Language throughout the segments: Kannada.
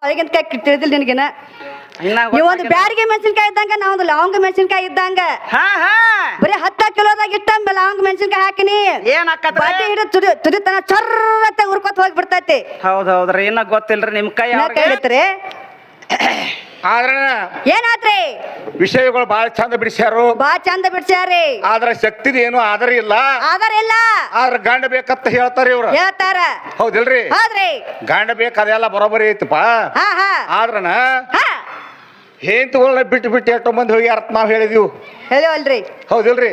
ಒಳಗಿನಕಾಯಿ ತಿಳಿದಿಲ್ಲ ನಿನಗೇನ ನೀವೊಂದು ಬ್ಯಾಡಿಗೆ ಮೆಣಸಿನ್ಕಾಯಿ ಇದ್ದಂಗ ನಾವೊಂದು ಲವಂಗ ಮೆಣಸಿನ್ಕಾಯಿ ಇದ್ದಂಗ ಬರೀ 10 ಕಿಲೋದಾಗ ಇಟ್ಟ ಲವಂಗ ಮೆಣಸಿನ್ಕಾಯಿ ಹಾಕಿನಿ ಬಡ್ಡಿ ಹಿಡಿದು ತುದಿತನ ಚರ್ರತ್ತೆ ಉರ್ಕೊತ ಹೋಗ್ಬಿಡ್ತೈತಿ. ಹೌದೌದ್ರಿ ಇನ್ನ ಗೊತ್ತಿಲ್ರಿ ನಿಮ್ ಕೈ ಕೈತ್ರಿ ಆದ್ರ ಏನಾತ್ರಿ ವಿಷಯಗಳು ಬಹಳ ಚಂದ ಬಿಡಿಸ್ಯಾರು, ಬಾ ಚಂದ ಬಿಡ್ಸ್ಯಾರಿ. ಆದ್ರ ಶಕ್ತಿದ ಏನು ಆಧಾರ ಇಲ್ಲ, ಆಧಾರ ಇಲ್ಲ. ಆದ್ರ ಗಂಡ ಬೇಕಂತ ಹೇಳ್ತಾರ ಇವ್ರ. ಹೇಳ್ತಾರ ಹೌದಿಲ್ರಿ? ಹೌದ್ರಿ. ಗಂಡ ಬೇಕ ಅದೆಲ್ಲ ಬರೋಬರಿ ಐತಪ್ಪ. ಹಾ ಹಾ ಆದ್ರನ ಹಾ ಹೆಂತಗಳನ್ನ ಬಿಟ್ಟು ಎಷ್ಟೋ ಮಂದಿ ಹೋಗ್ಯಾರ ನಾವ್ ಹೇಳಿದೀವಿ. ಹೇಳಿವಲ್ರಿ? ಹೌದಿಲ್ರಿ?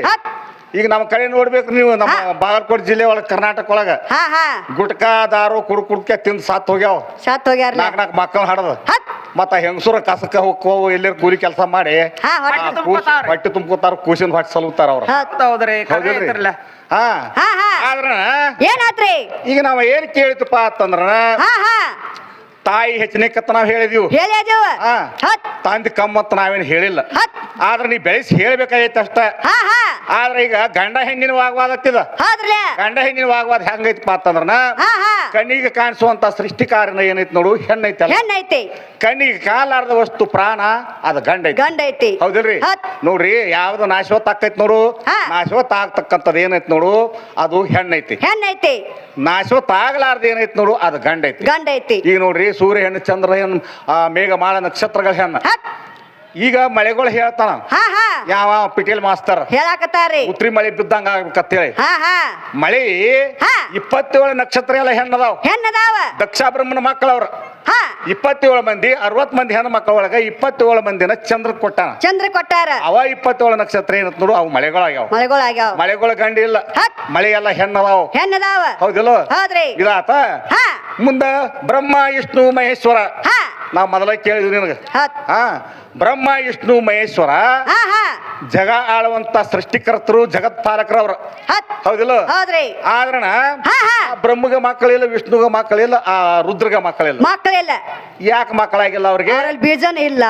ಈಗ ನಮ್ಮ ಕಡೆ ನೋಡ್ಬೇಕು ನೀವು, ನಮ್ಮ ಬಾಗಲಕೋಟೆ ಜಿಲ್ಲೆ ಒಳಗ ಕರ್ನಾಟಕ ಒಳಗ ಹಾ ಹಾ ಗುಟ್ಕಾ ದಾರು ಕುಡ್ಕೆ ತಿಂದು ಸಾತ್ ಹೋಗ್ಯಾವ. ಸತ್ ಹೋಗ್ಯಾರ. 4 ಮಕ್ಕಳು ಹಡದ ಮತ್ತ ಹೆಂಗಸೂರ ಕಸಕ್ಕ ಹೋಗ್ಕೋವು ಎಲ್ಲರ ಕೂಲಿ ಕೆಲಸ ಮಾಡಿ ಹೊಟ್ಟೆ ತುಂಬ್ಕೋತಾರ, ಕೂಸಿನ ಹೊಟ್ಟೆ ಸಲುತ್ತಾರ ಅವ್ರ. ಹೌದ್ರಿ ಹಾ ಹಾ ಹಾ ಆದ್ರ ಏನಾತ್ರಿ? ಈಗ ನಾವ್ ಏನ್ ಕೇಳಿತಪ್ಪ ಅಂತಂದ್ರ ಹಾ ಹಾ ತಾಯಿ ಹೆಚ್ಚಿನಕತ್ತ ನಾವ್ ಹೇಳಿದೀವಿ, ಹೇಳಿದೀವ. ತಂದಿ ಕಮ್ಮತ್ತ ನಾವೇನ್ ಹೇಳಿಲ್ಲ. ಆದ್ರ ನೀ ಬೆಳೆಸಿ ಹೇಳ್ಬೇಕಾಗೈತಿ ಅಷ್ಟ. ಹಾ ಹಾ ಆದ್ರ ಈಗ ಗಂಡ ಹೆಣ್ಣಿನ ವಾಗ್ವಾದತ್ತಿದ. ಹೌದ್ರಲ್ಲ? ಗಂಡ ಹೆಣ್ಣಿನ ವಾಗ್ವಾದ ಹೆಂಗೈತಪ್ಪ ಅಂತಂದ್ರ ಹಾ ಹಾ ಕಣ್ಣಿಗೆ ಕಾಣಿಸುವಂತ ಸೃಷ್ಟಿಕಾರನ ಏನೈತಿ ನೋಡು, ಹೆಣ್ಣೈತಿ. ಹೆಣ್ಣೈತಿ. ಕಣ್ಣಿಗೆ ಕಾಲಾರ್ದ ವಸ್ತು ಪ್ರಾಣ ಅದ ಗಂಡ ಐತಿ. ಗಂಡ ಐತಿ. ಹೌದಿಲ್ರಿ? ನೋಡ್ರಿ ಯಾವ್ದು ನಾಶವತ್ ಆಕೈತಿ ನೋಡು, ನಾಶವತ್ ಆಗ್ತಕ್ಕಂಥದ್ ಏನೈತಿ ನೋಡು ಅದು ಹೆಣ್ಣೈತಿ. ಹೆಣ್ಣೈತಿ. ನಾಶವತ್ ಆಗ್ಲಾರ್ದ ಏನೈತಿ ನೋಡು ಅದು ಗಂಡ ಐತಿ. ಗಂಡ ಐತಿ. ಈಗ ನೋಡ್ರಿ ಸೂರ್ಯ ಹೆಣ್ಣು, ಚಂದ್ರ ಹೆಣ್ಣು, ಮೇಘ ಮಾಳ ನಕ್ಷತ್ರಗಳ ಹೆಣ್ಣು. ಈಗ ಮಳೆಗಳು ಹೇಳ್ತಾನ ಯಾವ ಪಿಟೇಲ್ ಮಾಸ್ತರ್ ಹೇಳಾಕತ್ತಾರಿ ಉತ್ರಿ ಮಳೆ ಬಿದ್ದಂಗ ಆಗ್ಬೇಕಂತೇಳಿ. ಮಳಿ 27 ನಕ್ಷತ್ರ ಎಲ್ಲ ಹೆಣ್ಣದಾವ್, ಹೆಣ್ಣದಾವ. ದಕ್ಷ ಬ್ರಹ್ಮನ ಮಕ್ಕಳವ್ರ 27 ಮಂದಿ, 60 ಮಂದಿ ಹೆಣ್ಣು ಮಕ್ಕಳ ಒಳಗ 27 ಮಂದಿನ ಚಂದ್ರ ಕೊಟ್ಟಾನ. ಚಂದ್ರ ಕೊಟ್ಟಾರ. ಅವ 27 ನಕ್ಷತ್ರ ಏನತ್ ನೋಡು ಅವು ಮಳೆಗಳಾಗ್ಯಾವ. ಮಳೆಗಳಾಗ್ಯಾವ. ಮಳೆಗಳ ಗಂಡಿ ಇಲ್ಲ, ಮಳೆ ಎಲ್ಲ ಹೆಣ್ಣದಾವ್. ಹೆಣ್ಣದಾವ. ಹೌದಿಲ್ಲ? ಹೌದ್ರಿ. ಇದಾತ. ಮುಂದ ಬ್ರಹ್ಮ ವಿಷ್ಣು ಮಹೇಶ್ವರ ನಾವ್ ಮೊದಲ ಕೇಳಿದ್ವಿ ನಿನಗ. ಬ್ರಹ್ಮ ವಿಷ್ಣು ಮಹೇಶ್ವರ ಜಗ ಆಳುವಂತ ಸೃಷ್ಟಿಕರ್ತರು, ಜಗತ್ಪಾಲಕರವ್ರ. ಹೌದಿಲ್ಲ? ಆದ್ರಣ ಬ್ರಹ್ಮಗ ಮಕ್ಕಳಿಲ್ಲ, ವಿಷ್ಣುಗ ಮಕ್ಕಳಿಲ್ಲ, ಆ ರುದ್ರಗ ಮಕ್ಕಳಿಲ್ಲ. ಮಕ್ಕಳಿಲ್ಲ. ಯಾಕೆ ಮಕ್ಕಳಾಗಿಲ್ಲ ಅವ್ರಿಗೆ? ಬೀಜನ ಇಲ್ಲ.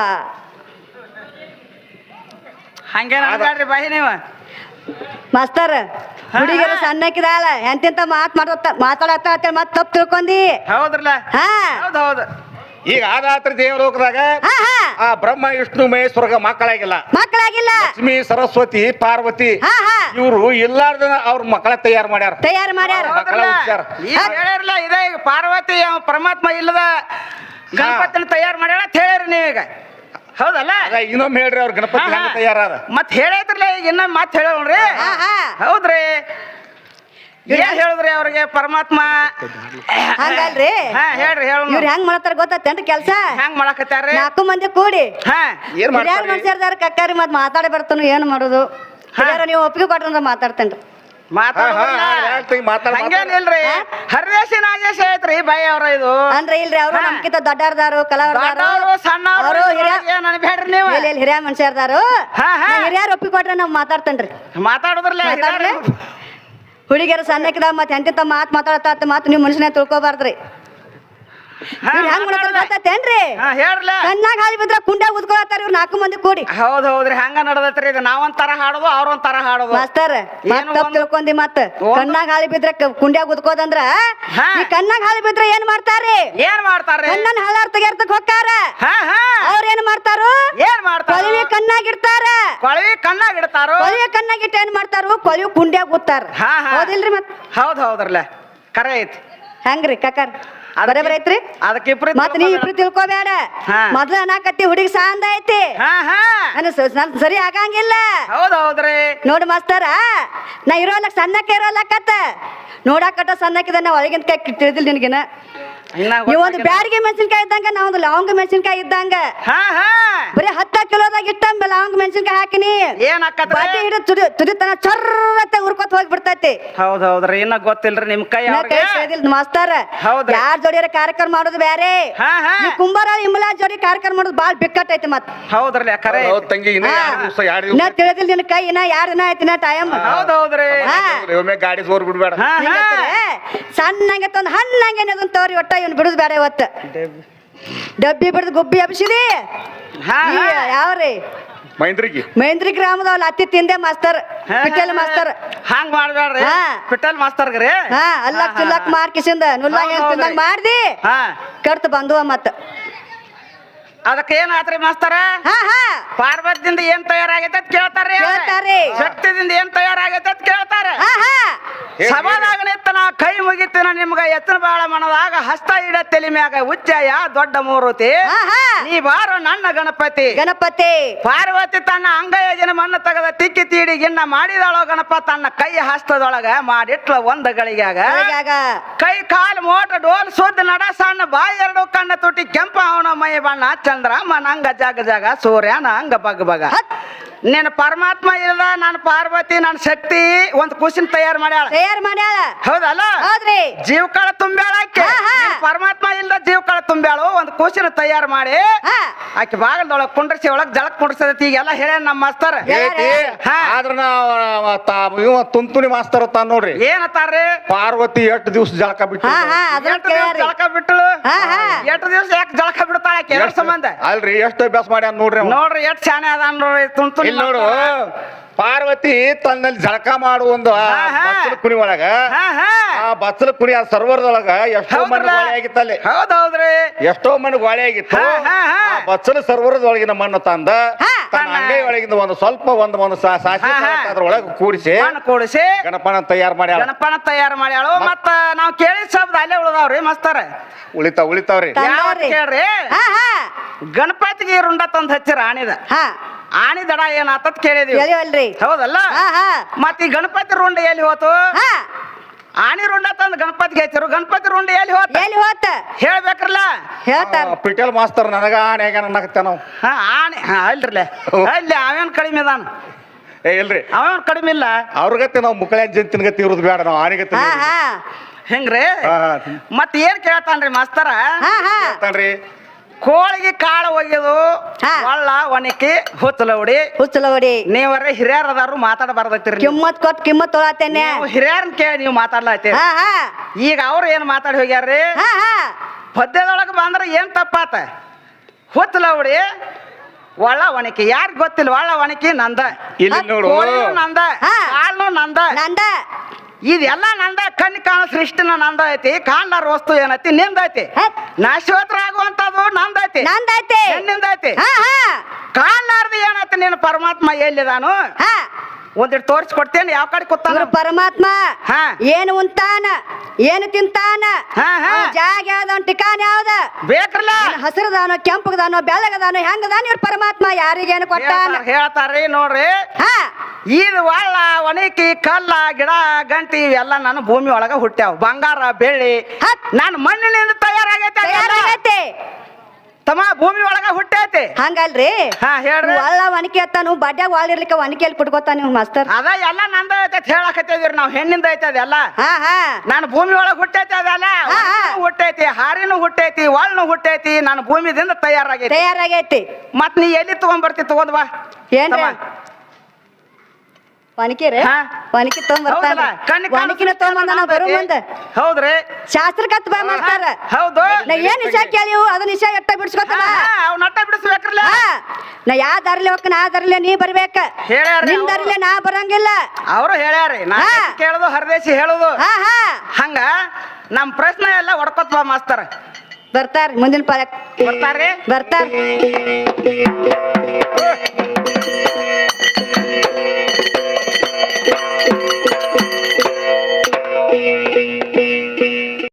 ಹಂಗೇನ ಬಾಯಿ ನೀವ ಮಾಸ್ತರ್ ಹುಡುಗಿಯರು ಸಣ್ಣಕ್ಕಿದಾಳ ಎಂತೆಂತ ಮಾತಾಡತ್ತ ಮತ್ ತಪ್ಪು ತಿಳ್ಕೊಂಡಿ. ಹೌದ್ರಲ್ಲ? ಹೌದು. ಈಗ ಆದಾತ್ರ ದೇವಲೋಕದಾಗ ಆ ಬ್ರಹ್ಮ ವಿಷ್ಣು ಮಹೇಶ್ವರಗ ಮಕ್ಕಳಾಗಿಲ್ಲ. ಲಕ್ಷ್ಮಿ, ಸರಸ್ವತಿ, ಪಾರ್ವತಿ ಇವ್ರು ಇಲ್ಲಾರ್ದ ಅವ್ರ ಮಕ್ಕಳ ತಯಾರು ಮಾಡ್ಯಾರ. ಇದೇ ಈಗ ಪಾರ್ವತಿ ಪರಮಾತ್ಮ ಇಲ್ಲದ ಗಣಪತಿನ ತಯಾರು ಮಾಡ್ಯಾರ ಅಂತ ಹೇಳ್ರಿ ನೀವೀಗ. ಹೌದಲ್ಲ? ಇನ್ನೊಮ್ಮೆ ಹೇಳ್ರಿ ಅವ್ರ ಗಣಪತಿ ಹೆಂಗ ತಯಾರಾದ ಮತ್ ಹೇಳೈತ್ರಲ್ಲ ಈಗ ಇನ್ನೊಮ್ಮೆ ಮಾತು ಹೇಳೋಣ್ರಿ. ಹೌದ್ರಿ? ಏನ್ ಹೇಳಿದ್ರಿ ಅವ್ರಿಗೆ ಪರಮಾತ್ಮ? ಹಂಗಲ್ರಿ? ಹೇಳ್ರಿ ಇವ್ರು ಹೆಂಗ್ ಮಾಡತಾರ ಗೊತ್ತೇನ್ರಿ ಕೆಲ್ಸ? ಹೆಂಗ್ ಮಾಡಕತ್ತಾರ? 4 ಮಂದಿ ಕೂಡಿ ಮನುಷ್ಯರ್ದಾರ ಕಕ್ಕಾರಿ ಮತ್ ಮಾತಾಡಿ ಬರ್ತಾನು ಏನ್ ಮಾಡುದು? ನೀವು ಒಪ್ಪಿಗೆ ಕೊಟ್ರಂದ್ರ ಮಾತಾಡ್ತೇನ್ರಿ. ಹಂಗೇನಿಲ್ರಿ, ಹರ್ವೇಶಿ ನಾಗೇಶ್ ಐತ್ರಿ ಬಾಯಿ ಅವ್ರ. ಇದು ಅಂದ್ರೆ ಇಲ್ರಿ, ಅವ್ರು ನಮ್ಕಿಂತ ದೊಡ್ಡವ್ರದಾರು, ಕಲಾವಿದಾರು, ಸಣ್ಣವ್ರು, ನೆನಬೇಡ್ರಿ ನೀವು. ಹಿರಿಯ ಮನುಷ್ಯರ್ದಾರು. ಹಿರಿಯರು ಒಪ್ಪಿಗೆ ಕೊಟ್ರೆ ನಾವ್ ಮಾತಾಡ್ತೇನ್ರಿ. ಮಾತಾಡುದ್ರಲ್ಲ ಹುಡುಗಿಯರು ಸಣ್ಣಕ್ಕಿದ ಮತ್ ಎಂತ ಮಾತಾಡತ್ತ ಮಾತು ನೀವು ಮನುಷ್ಯನ ತಿಳ್ಕೊಬಾರ್ದ್ರಿ. ಗೊತ್ತೇನ್ರಿ? ಕಣ್ಣಾಗ ಹಾಲಿ ಬಿದ್ರ ಕುಂಡ್ಯಾಗ ಉದ್ಕೊಳತ್ತಾರ ಇವ್ರು 4 ಮಂದಿ ಕೂಡಿ. ಹೌದ್ರಿ, ಹಂಗ ನಡದತ್ರಿ. ಈಗ ನಾವೊಂತರ ಹಾಡೋದು, ಅವ್ರೊಂತರ ಹಾಡೋದು. ಮಾಸ್ತರ್ ತಪ್ಪು ತಿಳ್ಕೊಂಡಿ ಮತ್ ಕಣ್ಣಾಗ ಹಾಲಿ ಬಿದ್ರ ಕುಂಡ್ಯಾಗ ಉದ್ಕೋದಂದ್ರ ಈ ಕಣ್ಣಾಗ ಹಾಲಿ ಬಿದ್ರ ಏನ್ ಮಾಡ್ತಾರ್ರಿ? ಕಣ್ಣನ್ ಹಳ್ಳಾರ್ ತೆಗೆರ್ತಕ್ ಹೋಗ್ತಾರ. ಅವ್ರ ಏನ್ ಮಾಡ್ತಾರು? ಕೊಳವಿ ಕಣ್ಣಾಗಿಡ್ತಾರ. ಕೊಳವಿ ಕಣ್ಣಾಗಿಟ್ಟ ಏನ್ ಮಾಡ್ತಾರು? ಕೊಳವಿ ಕುಂಡ್ಯಾಗ ಉತ್ತಾರ. ಹೌದಿಲ್ರಿ? ಮತ್ ಹೌದ್ರಲ್ಲ ಕರೆ ಐತಿ. ಹೆಂಗ್ರಿ ಕಕ್ಕಾರ್? ಬರಬರ ಐತ್ರಿ. ಮತ್ ನೀ ಇಬ್ರು ತಿಳ್ಕೊಬೇಡ. ಮೊದ್ಲ ಅನಾಕತ್ತಿ ಹುಡುಗಿ ಸಾಂದ ಐತಿ, ಸರಿ ಆಗಂಗಿಲ್ಲ. ಹೌದ್ರಿ ನೋಡು ಮಾಸ್ತರ, ನಾ ಇರೋಲ್ಲ ಸಣ್ಣಕ್ಕೆ ಇರೋಲ್ಲಕತ್ತ ನೋಡಾಕಟ್ಟ ಸಣ್ಣಕ್ಕಿದ ನಾ ಒಳಗಿನ ಕೈ ತಿಳಿದಿಲ್ಲ ನಿನಗೇನ? ನೀವೊಂದು ಬ್ಯಾಡಿಗೆ ಮೆಣಸಿನ್ಕಾಯಿ ಇದ್ದಂಗ ನಾವೊಂದು ಲವಂಗ ಮೆಣಸಿನ್ಕಾಯಿ ಇದ್ದಂಗ ಬರೀ 10 ಕಿಲೋದಾಗ ಇಟ್ಟ ಲವಂಗ ಮೆಣಸಿನ್ಕಾಯಿ ಹಾಕಿನಿ ಬಡ್ಡಿ ಹಿಡಿದು ತುದಿತನ ಚರ್ರತ್ತೆ ಉರ್ಕೊತ ಹೋಗ್ಬಿಡ್ತೈತಿ. ಹೌದ್ರಿ ಇನ್ನ ಗೊತ್ತಿಲ್ರಿ ನಿಮ್ ಕೈ ಮಾಸ್ತರ. ಯಾರ್ ಜೋಡಿಯರ ಕಾರ್ಯಕ್ರಮ ಮಾಡೋದು ಬ್ಯಾರೆ, ಕುಂಬಾರ ಇಮ್ಮಲಾ ಜೋಡಿ ಕಾರ್ಯಕ್ರಮ ಮಾಡೋದು ಬಾಳ್ ಬಿಕ್ಕಟ್ಟೈತಿ. ಮತ್ ಹೌದ್ರಲ್ಲ ಕರೆ ಇನ್ನ ತಿಳಿದಿಲ್ಲ ನಿನ್ ಕೈ. ಇನ್ನ 2 ದಿನ ಆಯ್ತಿನ ಟೈಮ್. ಹೌದ್ರಿ ಗಾಡಿ ಸೋರ್ ಬಿಡ್ಬೇಡ. ಸಣ್ಣಂಗೆ ತಂದು ಹಣ್ಣಂಗೆ ಅದನ್ನ ತೋರಿ ಒಟ್ಟ ಇವ್ನು ಬಿಡುದು ಬೇಡ. ಇವತ್ತು ಡಬ್ಬಿ ಬಿಡದು ಗುಬ್ಬಿ ಹಬ್ಸಿದಿ. ಯಾವ್ರಿ? ಮೈಂದ್ರಿ ಗ್ರಾಮದವ್ಲ ಅತ್ತಿ ತಿಂದೆ ಮಾಸ್ತರ್, ಪಿಟೇಲ್ ಮಾಸ್ತರ್. ಹಂಗ ಮಾಡ್ಬೇಡ್ರಿ ಪಿಟೇಲ್ ಮಾಸ್ತರ್. ಅಲ್ಲಕ್ ಚುಲ್ಲಕ್ ಮಾರ್ಕಿಸಿಂದ ನುಲ್ಲ ತಿಂದಂಗ ಮಾಡ್ದಿ ಕಡ್ತ ಬಂದುವ. ಮತ್ತ ಅದಕ್ಕೆ ಏನಾತ್ರಿ ಮಾಸ್ತರ ಹಾ ಹಾ ಪಾರ್ವತಿಯಿಂದ ಏನ್ ತಯಾರಾಗೈತೆ ಅಂತ ಕೇಳ್ತಾರ್ರಿ ಅವ್ರು. ಕೇಳ್ತಾರ್ರಿ. ಶಕ್ತಿದಿಂದ ಏನ್ ತಯಾರಾಗೈತೆ ಅಂತ ಕೇಳ್ತಾರೆ ಹಾ ಹಾ ಸಭಾದಾಗ ನಿತ್ತನ ಕೈ ಮುಗಿತಿನ ನಿಮ್ಗ ಎತ್ತನ ಬಾಳ ಮನದಾಗ ಹಸ್ತ ಇಡ ತಲೆ ಮ್ಯಾಗ ಉಚ್ಚಯ ದೊಡ್ಡ ಮೂರುತಿ ಹಾ ಹಾ ನೀ ಬಾರೋ ನನ್ನ ಗಣಪತಿ ಗಣಪತಿ ಪಾರ್ವತಿ ತನ್ನ ಅಂಗಯೋಜನೆ ಮಣ್ಣು ತೆಗೆದ ತಿಕ್ಕಿ ತೀಡಿ ಗಿನ್ನ ಮಾಡಿದಳೋ ಗಣಪ ತನ್ನ ಕೈ ಹಸ್ತದೊಳಗ ಮಾಡಿಟ್ಲ ಒಂದ ಗಳಿಗ್ಯಾಗ ಬೆಳಗ್ಯಾಗ ಕೈ ಕಾಲು ಮೋಟ ಡೋಲ್ ಸುದ್ದ ನಡ ಸಣ್ಣ ಬಾಯಿ ಎರಡು ಕಣ್ಣ ತುಟಿ ಕೆಂಪ ಅವನ ಮೈ ಬಣ್ಣ ಚಂದ್ರಮ್ಮನ ಅಂಗ ಜಾಗ ಜಾಗ ಸೂರ್ಯನ ಅಂಗ ಬಗ್ ಬಗ ಹತ್. ನೀನು ಪರಮಾತ್ಮ ಇಲ್ದ ನಾನು ಪಾರ್ವತಿ ನನ್ನ ಶಕ್ತಿ ಒಂದ್ ಕುಸಿನ ತಯಾರು ಮಾಡ್ಯಾಳ ತಯಾರ್ ಮಾಡ್ಯಾಳ ಹೌದಲ್ಲ ಹೌದ್ರಿ ಜೀವಕಾಳ ತುಂಬ್ಯಾಳ ಆಕೆ ಹಾ, ಹಾ. ನೀನ್ ಪರಮಾತ್ಮ ಇಲ್ದ ಜೀವಕಾಳ ತುಂಬ್ಯಾಳು ಒಂದ್ ಕುಸಿನ ತಯಾರು ಮಾಡಿ ಹಾ ಆಕೆ ಬಾಗಲ್ದೊಳಗ್ ಕುಂಡ್ರಿಸಿ ಒಳಗ್ ಜಳಕ್ ಕುಂಡ್ರಿಸದೈತಿ ಈಗೆಲ್ಲ ಹೇಳ್ಯಾನ ನಮ್ಮ ಮಾಸ್ತರ್ ಐತಿ ಹಾ. ಆದ್ರ ಇವ ತುಂತುನಿ ಮಾಸ್ತರ್ ತಾನ್ ನೋಡ್ರಿ ಏನತ್ತಾರ್ರಿ ಪಾರ್ವತಿ 8 ದಿವಸ ಜಳಕ ಬಿಟ್ಟು ಹಾ ಹಾ ಅದನ್ನ ಎಷ್ಟು ದಿವಸ ಕೇಳ್ಯಾರಿ ಜಳಕ ಬಿಟ್ಟಳು ಹಾ, ಹಾ. ಎಷ್ಟು ದಿವಸ ಯಾಕೆ ಜಳಕ ಬಿಡ್ತಾಳ ಆಕೆ ಎರಡು ಸಂಬಂಧ ಅಲ್ರಿ ಎಷ್ಟು ಅಭ್ಯಾಸ ಮಾಡ್ಯಾನ ನೋಡ್ರಿ ಅವ. ನೋಡ್ರಿ ಎಷ್ಟ್ ಶಾನೆ ಅದ ನೋಡ್ರಿ ತುಂತುನಿ ಇಲ್ಲಿ ನೋಡು ಪಾರ್ವತಿ ತನ್ನಲ್ಲಿ ಜಳಕ ಮಾಡು ಒಂದು ಹಾ, ಹಾ. ಬಚ್ಚಲ ಕುಣಿ ಒಳಗ ಹಾ ಹಾ ಆ ಬಚ್ಚಲ ಕುಣಿ ಆ ಸರ್ವರ್ದೊಳಗ ಎಷ್ಟೋ ಮಣ್ಣು ಹೌದ್ರಲ್ಲ? ಗೋಳೆ ಆಗಿತ್ತಲ್ಲಿ ಹೌದೌದ್ರಿ ಎಷ್ಟೋ ಮಣ್ಣು ಗೋಳೆ ಆಗಿತ್ತು ಹಾ, ಹಾ, ಹಾ. ಆ ಬಚ್ಚಲ ಸರ್ವರದೊಳಗಿನ ಮಣ್ಣು ತಂದ ಹಾ. ತನ್ನ ಅಂಗೈ ಒಳಗಿಂದ ಒಂದು ಸ್ವಲ್ಪ ಒಂದು ಸಾಸಿ ಹಾ, ಹಾ. ಅದ್ರೊಳಗೆ ಕೂಡಿಸಿ ಮಣ್ಣು ಕೂಡಿಸಿ ಗಣಪನ ತಯಾರು ಮಾಡ್ಯಾಳ ಗಣಪನ ತಯಾರು ಮಾಡ್ಯಾಳು ಮತ್ತ ನಾವ್ ಕೇಳಿದ ಶಬ್ದ ಅಲ್ಲೇ ಉಳ್ದಾವ್ರಿ ಮಸ್ತಾರ ಉಳಿತಾವ್ರಿ ಯಾವತ್ ತಂದಾರ್ರಿ. ಕೇಳ್ರಿ ಹಾ ಹಾ ಗಣಪತಿಗೆ ರುಂಡ ತಂದ್ ಹಚ್ಚಿರ ಆಣಿದ ಹಾ ಆಣಿ ದಡ ಏನಾತತ್ ಕೇಳಿದೀವಿ ಹೇಳಿವಲ್ರಿ ಹೌದಲ್ಲ ಹಾ ಹಾ ಮತ್ ಈ ಗಣಪತಿ ರುಂಡ ಎಲ್ಲಿ ಹೋತು ಹಾ ಆಣಿ ರುಂಡ ತಂದ್ ಗಣಪತಿಗೆ ಹಚ್ಚಿರು ಗಣಪತಿ ರುಂಡ ಎಲ್ಲಿ ಹೋತ ಎಲ್ಲಿ ಹೋತ ಹೇಳ್ಬೇಕ್ರಲ್ಲ ಹೇಳ್ತಾರ ಪಿಟೇಲ್ ಮಾಸ್ತರ್ ನನಗ ಆನೆಗ ಅನ್ನಕತ್ತೆ ನಾವು ಹಾ ಆಣಿ ಹಾ ಅಲ್ರಲ್ಲ ಅಲ್ಲಿ ಅವೇನ್ ಕಡಿಮೆ ಅದಾನ ಇಲ್ರಿ ಅವೇನ್ ಕಡಿಮೆ ಇಲ್ಲ ಅವ್ರಗತ್ತೆ ನಾವು ಮುಕ್ಕಳ ಜಂತಿನ ಗತಿ ಇರೋದು ಬೇಡ ನಾವು ಆನೆಗತ್ತೆ ಹಾ ಹಾ ಹೆಂಗ್ರಿ ಹಾ ಹಾ ಮತ್ ಏನ್ ಕೇಳ್ತಾನ್ರಿ ಮಾಸ್ತರ ಹಾ ಹಾ ಹೇಳ್ತಾನ್ರಿ ಕೋಳಿಗೆ ಕಾಳು ಒಗೆದು ಹಾ. ಒಳ್ಳ ಒಣಕಿ ಹುತ್ತಲೌಡಿ ಹುಚ್ಚಲ ಹೊಡಿ ನೀವರೇ ಹಿರಿಯರದಾರು ಮಾತಾಡಬಾರ್ದೈತಿರಿ ಕಿಮ್ಮತ್ ಕೊಟ್ ಕಿಮ್ಮತ್ ತೊಳತೇನೆ ನೀವು ಹಿರಿಯರನ್ನ ಕೇಳಿ ನೀವು ಮಾತಾಡ್ಲತ್ತೀರಿ ಹಾ ಹಾ ಈಗ ಅವ್ರು ಏನ್ ಮಾತಾಡಿ ಹೋಗ್ಯಾರ್ರಿ ಹಾ ಹಾ ಪದ್ಯದೊಳಗೆ ಬಂದ್ರ ಏನ್ ತಪ್ಪಾತ ಹುತ್ತಲೌಡಿ ಒಳ್ಳ ಒಣಕಿ ಯಾರಿಗ್ ಗೊತ್ತಿಲ್ಲ ಒಳ್ಳ ಒಣಕಿ ನಂದ ಇಲ್ಲಿ ನೋಡು ಕೋಳಿನೂ ನಂದ ಹಾ. ಕಾಳ್ನು ನಂದ ನಂದ ಇದೆಲ್ಲ ನಂದ ಕಣ್ಣು ಕಾಣೋ ಸೃಷ್ಟಿನ ನಂದ ಐತಿ ಕಾಣ್ಲಾರ ವಸ್ತು ಏನೈತಿ ನಿಂದೈತಿ ಹತ್. ನಾಶೋತ್ರ ಆಗುವಂತದ್ದು ನಂದೈತಿ ನಂದೈತಿ ನಿಂದೈತಿ ಹಾ ಹಾ ಕಾಣ್ಲಾರ್ದು ಏನೈತಿ ನೀನು ಪರಮಾತ್ಮ ಎಲ್ಲಿದಾನು ಹಾ ಒಂದಿಟ್ಟು ತೋರಿಸ್ಕೊಡ್ತೇನೆ ಯಾವ ಕಡೆ ಕೂತಾನ ಇವ್ರು ಪರಮಾತ್ಮ ಹಾ. ಏನು ಉಂತಾನ ಏನು ತಿಂತಾನ ಹಾ, ಹಾ. ಅವ್ನ್ ಜಾಗ ಯಾವ್ದ ಅವ್ನ್ ಠಿಕಾನ್ ಯಾವ್ದ ಬೇಕ್ರಲ್ಲ ಹಸಿರದಾನೋ ಕೆಂಪಗದಾನೋ ಬೆಳಗದಾನೋ ಹೆಂಗದಾನ ಇವ್ರ ಪರಮಾತ್ಮ ಯಾರಿಗೇನು ಕೊಟ್ಟಾನ ಹೇಳ್ತಾರ್ರಿ ನೋಡ್ರಿ ಹಾ ಇದು ಒಳ್ಳ ಒಣಕಿ ಕಲ್ಲ ಗಿಡ ಗಂಟಿ ಇವೆಲ್ಲ ನಾನು ಭೂಮಿ ಒಳಗ ಹುಟ್ಟ್ಯಾವ ಬಂಗಾರ ಬೆಳ್ಳಿ ಹತ್. ನಾನು ಮಣ್ಣಿನಿಂದ ತಯಾರಾಗೈತೆ ಅದೆಲ್ಲ. ತಯಾರಾಗೈತಿ ತಮ್ಮ ಭೂಮಿ ಒಳಗ ಹುಟ್ಟೈತಿ ಹಂಗಲ್ರಿ ಹಾ ಹೇಳ್ರಿ ಒಳ್ಳ ಒಣಕಿ ಅತ್ತಾನು ಬಡ್ಯಾಗ ವಾಳಿರ್ಲಿಕ್ಕೆ ಒಣಕಿಯಲ್ಲಿ ಕುಟ್ಕೋತಾನ ನೀವು ಮಾಸ್ತರ್ ಅದ ಎಲ್ಲ ನಂದ ಐತೆ ಹೇಳಕತ್ತಿದ್ರಿ ನಾವ್ ಹೆಣ್ಣಿಂದ ಐತೆ ಅದೆಲ್ಲ ಹಾ ಹಾ ನಾನು ಭೂಮಿ ಒಳಗ್ ಹುಟ್ಟೈತಿ ಅದೆಲ್ಲ ಹಾ, ಹಾ. ಹುಟ್ಟೈತಿ ಹಾರಿನೂ ಹುಟ್ಟೈತಿ ಒಳ್ಳು ಹುಟ್ಟೈತಿ ನಾನು ಭೂಮಿದಿಂದ ತಯಾರಾಗೈತಿ ತಯಾರಾಗೈತಿ ಮತ್ ನೀ ಎಲ್ಲಿ ತಗೊಂಡ್ಬರ್ತಿ ತಗೊಂಡ್ ಬಾ ಏನ್ರಿ ತಮ್ಮ. ಒಣಕಿ ರೀ ಹಾ. ಒಣಕಿ ತೊಗೊಂಬರ್ತಾನ ಹೌದಲ್ಲ? ಕಣ್ಣಿಗ್ ಕಾಣೋ ಒಣಕಿನ ತೊಗೊಂಬಂದ ನಾವು ಬರೋ ಮುಂದ ಹೌದ್ರಿ ಶಾಸ್ತ್ರ ಕತ್ ಬಾ ಮಾಡ್ತಾರ ಹೌದು ನಾ ಏನ್ ವಿಷಯ ಕೇಳಿವು ಅದನ್ನ ವಿಷಯ ಎಟ್ಟ ಬಿಡ್ಸ್ಕೊತಾನ ಅವ್ ನಟ್ಟ ಬಿಡಿಸ್ಬೇಕ್ರಲ್ಲ ನಾ ಯಾ ದಾರಿಲಿ ಹೋಗ್ಕ ನಾ ದಾರಿಲೆ ನೀ ಬರ್ಬೇಕ ಹೇಳ್ಯಾರ್ರಿ ನಿಮ್ ಅವ್ರು. ದಾರಿಲೆ ನಾ ಬರಂಗಿಲ್ಲ ಅವರು ಹೇಳ್ಯಾರಿ ನಾ ಹಾ. ಕೇಳುದು ಹರದೇಶಿ ಹೇಳುದು ಹಾ ಹಾ ಹಂಗ ನಮ್ ಪ್ರಶ್ನೆ ಎಲ್ಲ ಹೊಡ್ಕೊತ್ ಬಾ ಮಾಸ್ತರ ಬರ್ತಾರ ಮುಂದಿನ ಪಾಲಕ್ ಬರ್ತಾರ್ರಿ ಬರ್ತಾರ